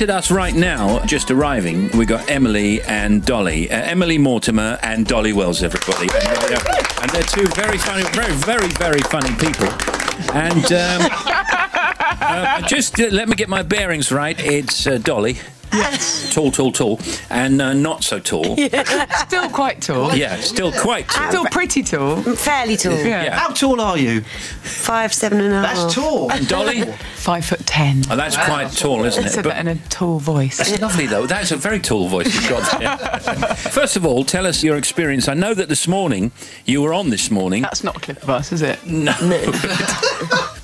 At us right now, just arriving, we got Emily and Dolly. Emily Mortimer and Dolly Wells, everybody. And they're two very funny, very funny people. And just let me get my bearings right. It's Dolly. Yes. Tall. And not so tall. Yeah. Still quite tall. Yeah, still quite tall. Still pretty tall. Fairly tall. Yeah. How tall are you? 5'7.5". That's tall. And Dolly? 5'10". Oh, that's quite tall, isn't it? But in a tall voice. That's lovely, though. That's a very tall voice you've got there. First of all, tell us your experience. I know that this morning, you were on this morning. That's not a clip of us, is it? No.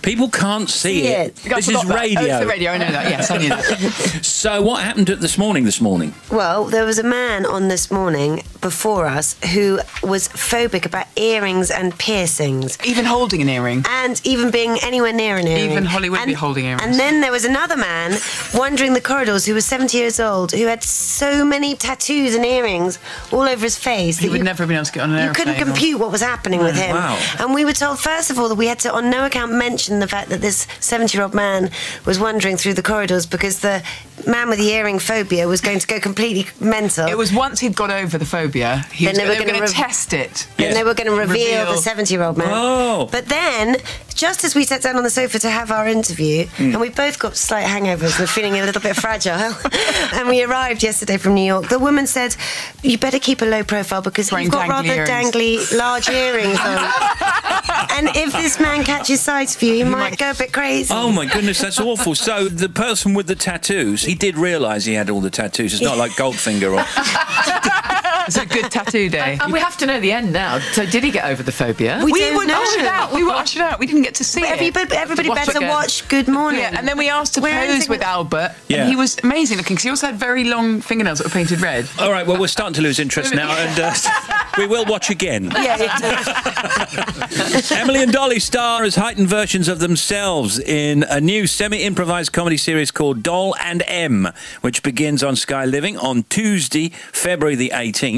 People can't see it. This is radio. Oh, it's the radio, I know that. Yes, I knew that. So what happened at this morning? Well, there was a man on this morning before us who was phobic about earrings and piercings. Even holding an earring. And even being anywhere near an earring. Even Holly would be holding earrings. And then there was another man wandering the corridors who was 70 years old who had so many tattoos and earrings all over his face. He would never have been able to get on an airplane. You couldn't compute what was happening with him. Wow. And we were told, first of all, that we had to on no account mention the fact that this 70-year-old man was wandering through the corridors because the man with the earring phobia was going to go completely mental. It was once he'd got over the phobia, they were going to test it. And they were going to reveal the 70-year-old man. Oh. But then, just as we sat down on the sofa to have our interview, and we both got slight hangovers, we're feeling a little bit fragile, and we arrived yesterday from New York, the woman said, you better keep a low profile because you've got rather dangly, large earrings on. And if this man catches sight of you, he might go a bit crazy. Oh, my goodness, that's awful. So the person with the tattoos, he did realise he had all the tattoos. It's not like Goldfinger or... It's a good tattoo day. And we have to know the end now. So did he get over the phobia? We were ushered out. We were ushered out. We didn't get to see it. Everybody better watch Good Morning. Yeah, and then we asked to pose with Albert. Yeah. And he was amazing looking because he also had very long fingernails that were painted red. All right, well, we're starting to lose interest now, and we will watch again. Emily and Dolly star as heightened versions of themselves in a new semi-improvised comedy series called Doll and M, which begins on Sky Living on Tuesday, February the 18th.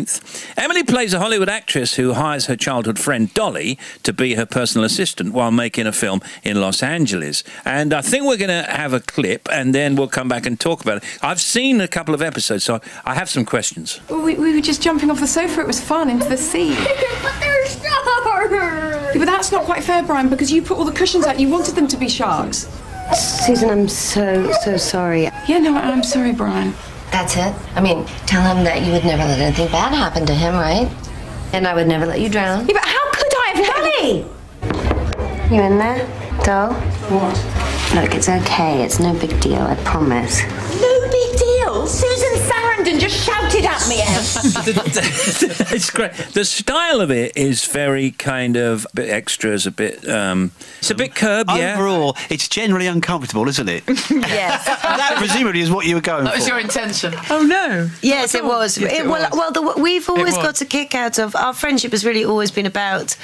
Emily plays a Hollywood actress who hires her childhood friend Dolly to be her personal assistant while making a film in Los Angeles. And I think we're going to have a clip and then we'll come back and talk about it. I've seen a couple of episodes, so I have some questions. Well, we were just jumping off the sofa. It was fun, into the sea. But they're sharks! Yeah, but that's not quite fair, Brian, because you put all the cushions out. You wanted them to be sharks. Susan, I'm so sorry. Yeah, no, I'm sorry, Brian. That's it? I mean, tell him that you would never let anything bad happen to him, right? And I would never let you drown. Yeah, but how could I have... Dolly! You in there, doll? What? Look, it's okay. It's no big deal, I promise. No big deal. Susan Sarandon just shouted at me. It's great. The style of it is very kind of a bit extras, a bit. It's a bit curb, yeah. Overall, it's generally uncomfortable, isn't it? Yes. That presumably is what you were going for. That was your intention. Oh no. Yes, it was. Yes, We've always got a kick out of our friendship. Has really always been about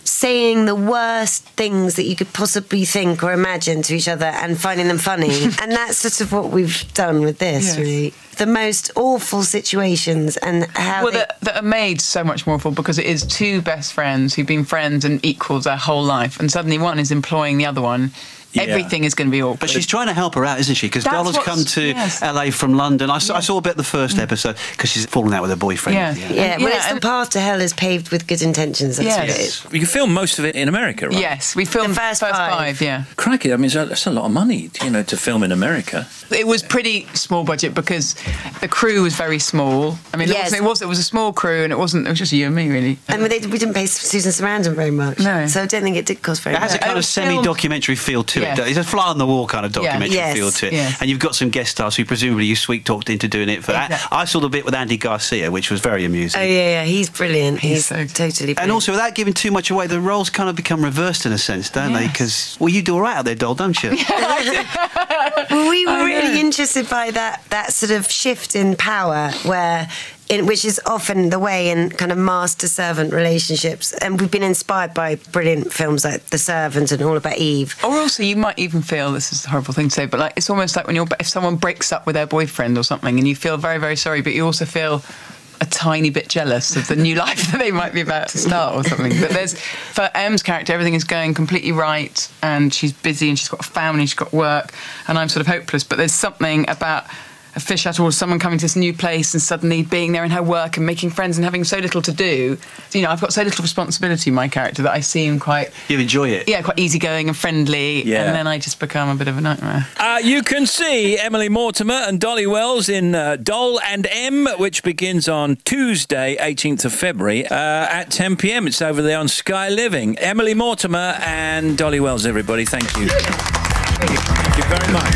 saying the worst things that you could possibly think or imagine to each other and finding them funny. And that's sort of what we've done with this, really. The most awful situations and how that are made so much more awful because it is two best friends who've been friends and equals their whole life, and suddenly one is employing the other one. Yeah. Everything is going to be awkward. But she's trying to help her out, isn't she? Because Dolla's come to LA from London. I saw a bit of the first episode because she's fallen out with her boyfriend. Well, it's the path to hell is paved with good intentions. That's what it is. You filmed most of it in America, right? Yes, we filmed the first five. Yeah. Crikey, I mean, that's a lot of money, to film in America. It was pretty small budget because the crew was very small. I mean, it was a small crew, and it was just you and me, really. And we didn't pay Susan Sarandon very much. No. So I don't think it did cost very much. It has a kind of semi-documentary feel to it. It's a fly-on-the-wall kind of documentary feel to it. Yes. And you've got some guest stars who presumably you sweet-talked into doing it for that. I saw the bit with Andy Garcia, which was very amusing. Oh, yeah, he's brilliant. He's so totally brilliant. And also, without giving too much away, the roles kind of become reversed in a sense, don't they? Because, well, you do all right out there, doll, don't you? Well, we were really interested by that sort of shift in power which is often the way in kind of master-servant relationships. And we've been inspired by brilliant films like The Servant and All About Eve. Or also, you might even feel, this is a horrible thing to say, but it's almost like if someone breaks up with their boyfriend or something and you feel very, very sorry, but you also feel a tiny bit jealous of the new life that they might be about to start or something. But for M's character, everything is going completely right and she's busy and she's got a family, she's got work, and I'm sort of hopeless. But there's something about a fish out of water, someone coming to this new place and suddenly being there in her work and making friends and having so little to do. You know, I've got so little responsibility in my character that I seem quite... You enjoy it? Yeah, quite easygoing and friendly, and then I just become a bit of a nightmare. You can see Emily Mortimer and Dolly Wells in Doll and M, which begins on Tuesday, 18th of February, at 10 p.m. It's over there on Sky Living. Emily Mortimer and Dolly Wells, everybody, thank you. Thank you very much.